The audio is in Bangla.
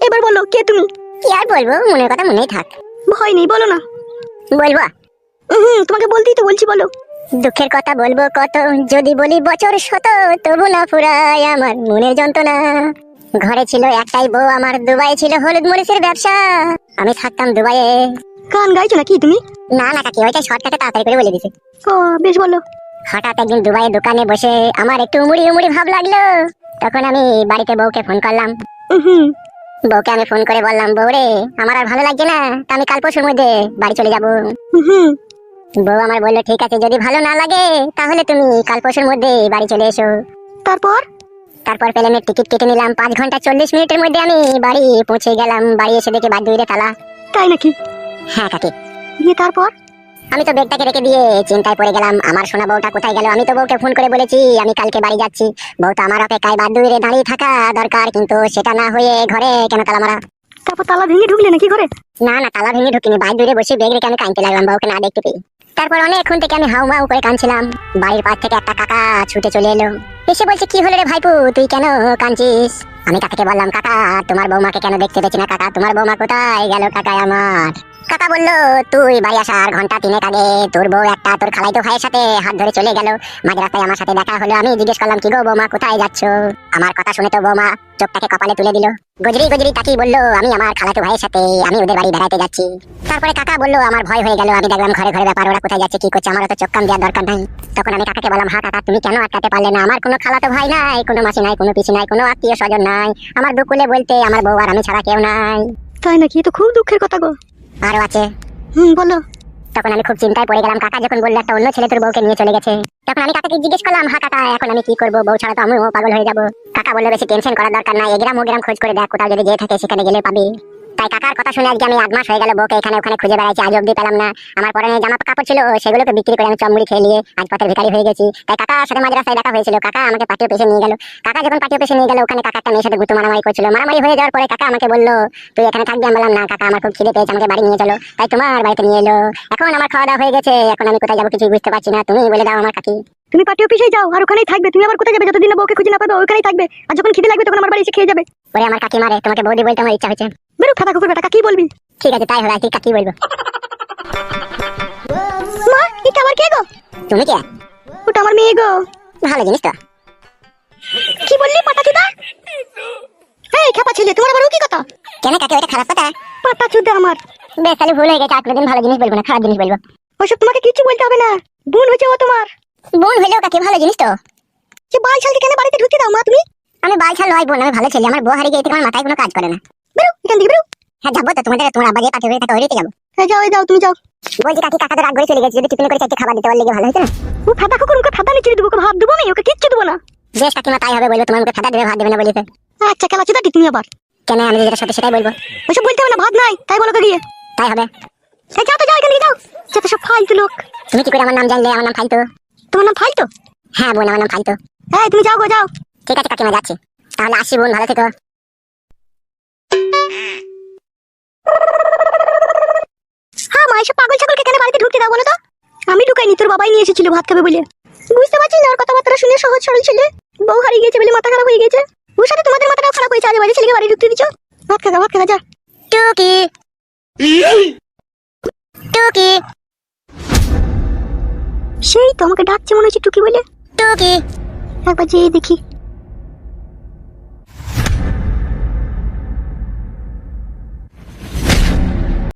এবার বলো কে তুমি? কি আর বলবো, মনের কথা মনেই থাক। ভয় নেই, বলো না। বলবো? তোমাকে বলতেই তো বলছি, বলো। দুঃখের কথা বলবো কত, যদি বলি বছর শত, তবু না ফুরায় আমার মনের যন্ত্রণা। ঘরে ছিল একটাই বউ আমার, দুবাই ছিল হলুদ মরিচের ব্যবসা, আমি থাকতাম দুবাইয়ে। গান গাইছো নাকি তুমি? না না কাকি, ওইটা শর্টকাটে তাড়াতাড়ি করে বলে দিছি। ও বেশ, বলো। হঠাৎ একদিন দুবাইয়ের দোকানে বসে আমার একটু উমুড়ি উমুড়ি ভাব লাগলো। তখন আমি বাড়িতে বউকে ফোন করলাম। বউকে আমি ফোন করে বললাম, বউ রে আমার আর ভালো লাগছে না, তা আমি কাল পরশুর মধ্যে বাড়ি চলে যাবো। বউ আমার বললো, ঠিক আছে, যদি ভালো না লাগে তাহলে তুমি কাল পরশুর মধ্যে বাড়ি চলে এসো। তারপর? তারপর প্লেনের টিকিট কেটে নিলাম, 5 ঘন্টা 40 মিনিটের মধ্যে আমি বাড়ি পৌঁছে গেলাম। বাড়ি এসে দেখি বাড়ি দুইরে তালা। তাই নাকি? হ্যাঁ কাকি। দিয়ে তারপর? আমি তো ব্যাগটাকে রেখে দিয়ে চিন্তায় পড়ে গেলাম, আমার সোনা বউটা কোথায় গেল। আমি তো বউকে ফোন করে বলেছি আমি কালকে বাড়ি যাচ্ছি। বউ তো আমার অপেক্ষায় বাড়ি দুইরে দাঁড়িয়ে থাকা দরকার, কিন্তু সেটা না হয়ে ঘরে কেন তালা মারা? তারপর তালা ভেঙে ঢুকলে নাকি ঘরে? না না, তালা ভেঙে ঢুকিনি, বাড়ি দূরে বসে ব্যাগ রেখে আমি কাঁদতে লাগলাম বউকে না দেখতে পেয়ে। তারপর অনেকক্ষণ থেকে আমি হাউ মাউ করে কাঁদছিলাম। বাড়ির পাশ থেকে একটা কাকা ছুটে চলে এলো, এসে বলছে, কি হলো রে ভাইপু, তুই কেন কাঁদছিস? আমি কাকাকে বললাম, কাকা তোমার বৌমাকে কেন দেখতে পেয়েছি না কাকা, তোমার বৌমা কোথায় গেল কাকা আমার? কাকা বললো, তুই বাড়ি আসার ঘন্টা 3 আগে তোর বউ একটা তোর খালাইতো ভাইয়ের সাথে হাত ধরে চলে গেল। মাঝ রাস্তায় আমার সাথে দেখা হলো। আমি জিজ্ঞেস করলাম, কি গো বৌমা কোথায় যাচ্ছ? আমার কথা শুনে তো বৌমা চোখটাকে কপালে তুলে দিল, গজরি গজরি তাকিয়ে বললো, আমি আমার খালাতো ভাইয়ের সাথে আমি ওদের বাড়ি বেড়াতে যাচ্ছি। তারপরে কাকা বললো, আমার ভয় হয়ে গেল। আমি দেখলাম ঘরে ঘরে ব্যাপার, ওরা কোথায় যাচ্ছে কি করছে, আমার তো চোখ কান দেওয়ার দরকার নাই। তখন আমি কাকাকে বললাম, হ্যাঁ কাকা তুমি কেন আটকাতে পারলে না? আমার কোনো খালাতো ভাই নাই, কোনো মাসি নাই, কোনো পিসি নাই, কোনো আত্মীয় স্বজন নাই। আমার দুকুলে বলতে আমার বউ আর আমি ছাড়া কেউ নাই। তাই নাকি? তো খুব দুঃখের কথা গো। আরো আছে। বলো। তখন আমি খুব চিন্তায় পড়ে গেলাম। কাকা যখন বললো একটা অন্য ছেলে তোর বউকে নিয়ে চলে গেছে, তখন আমি কাকাকে জিজ্ঞেস করলাম, হ্যাঁ কাকা এখন আমি কি করবো? বউ ছাড়া তো আমিও পাগল হয়ে যাবো। কাকা বললো, বেশি টেনশন করার দরকার নাই, এগ্রাম ওগ্রাম খোঁজ করে দেখ, কোথাও যদি যেয়ে থাকে সেখানে গেলে পাবি। তাই কাকার কথা শুনে আজকে আমি 8 মাস হয়ে গেল বউকে এখানে ওখানে খুঁজে বেড়াইছি, আজ অব্দি পেলাম না। আমার পরনে জামা কাপড় ছিল সেগুলোকে বিক্রি করে আমি চমড়ি খেয়ে নিয়ে আজ পথের ভিখারি হয়ে গেছি। তাই কাকার সাথে মাঝ রাস্তায় দেখা হয়েছিল, কাকা আমাকে পাঠিয়ে পেশে নিয়ে গেল। কাকা যখন পাঠিয়ে পেশে নিয়ে গেল, ওখানে কাকা একটা মেয়ের সাথে গুতু মারামারি করছিল। মারামারি হয়ে যাওয়ার পরে কাকা আমাকে বললো, তুই এখানে থাকবি? আমি বললাম, না কাকা আমার খুব খিদে পেয়েছে, আমাকে বাড়ি নিয়ে চলো। তাই তোমার বাড়িতে নিয়ে এলো। এখন আমার খাওয়া দাওয়া হয়ে গেছে, এখন আমি কোথায় যাবো কিছু বুঝতে পারছি না, তুমি বলে দাও আমার কাকি। তুমি পার্টি অফিসে যাও আর ওখানেই থাকবে। তুমি আবার কোথায় যাবে? যতদিন না বউকে খুঁজে না পাবে ওখানেই থাকবে। আর যখন খিদে লাগবে তখন আমার বাড়ি এসে খেয়ে যাবে। ওরে আমার কাকি মারে, তোমাকে বৌদি বলতে আমার ইচ্ছা হয়েছে। বেরো ফাটা কুকুর বেটা, কি বলবি? ঠিক আছে তাই হবে, ঠিক কাকি বলবো। মা, এটা আবার কে গো? তুমি কে? ওটা আমার মেয়ে গো। ভালো জিনিস তো। কি বললি পাটাচুদা? এই খেপা ছেলে, তোমার আবার কি কথা? কেন কাকি, ওটা খারাপ কথা? পাটাচুদা আমার। বেশ তাহলে ভুল হয়ে গেছে, আর কোনোদিন ভালো জিনিস বলবো না, খারাপ জিনিস বলবো। ওসব তোমাকে কিছু বলতে হবে না। বোন হয়েছে ও তোমার। বোন হইলেও কাকি ভালো জিনিস তো। যে বাল ছালকে কেন বাড়িতে ঢুকতে দাও মা তুমি? আমি বালছাল নয় বোন, আমি ভালো ছেলে। আমার বউ হারিয়ে গিয়ে আমার মাথায় কোনো কাজ করে না। বেরো এখান থেকে, বেরো। হ্যাঁ যাবো তো, তোমার আব্বা যে পাঠিয়ে থাকে ওইতে যাবো। হ্যাঁ যাও, যাও তুমি যাও। বলছি কাকি, কাকা তো রাগ করে চলে গেছে, যদি টিফিন করে চাইতে খাবার দিতে পারলে ভালো হতো না? ও ফাটা কুকুর, ওকে ফাটা নিচে দেবো, ওকে ভাত দেবো আমি, ওকে কিচ্ছু দেবো না। বেশ কাকিমা তাই হবে, বলবো তোমার মুখে ফাটা দেবে, ভাত দেবে না বলিতে। আচ্ছা খেলা চুদাটি তুমি আবার। কেন, আমি যেটা সত্যি সেটাই বলবো। ওসব বলতে হবে না, ভাত নাই তাই বলো তো গিয়ে। তাই হবে। এই যাও তো, যাও এখান থেকে যাও। যত সব ফালতু লোক। তুমি কি করে আমার নাম জানলে? আমার নাম ফালতু। তোমার নাম ফালতু? হ্যাঁ বোন, আমার নাম ফালতু। এই তুমি যাও গো, যাও। ঠিক আছে কাকিমা যাচ্ছি, তাহলে আসি বোন, ভালো থেকো। হ্যাঁ মা, এসব পাগল ছাগলকে কেন বাড়িতে ঢুকতে দাও বলো তো? আমি ঢুকাইনি, তোর বাবাই নিয়ে এসেছিল ভাত খাবে বলে। বুঝতে পারছিস না ওর কথাবার্তা শুনে? সহজ সরল ছেলে, বউ হারিয়ে গেছে বলে মাথা খারাপ হয়ে গেছে। ওর সাথে তোমাদের মাথাটাও খারাপ হয়েছে, আজ বাড়ি ছেলেকে বাড়ি ঢুকতে দিচ্ছ। ভাত খাগা, ভাত খাগা, যা। টুকি টুকি সেই তো আমাকে ডাকছে মনে হচ্ছে টুকি বলে। টুকি। একবার যেয়ে দেখি।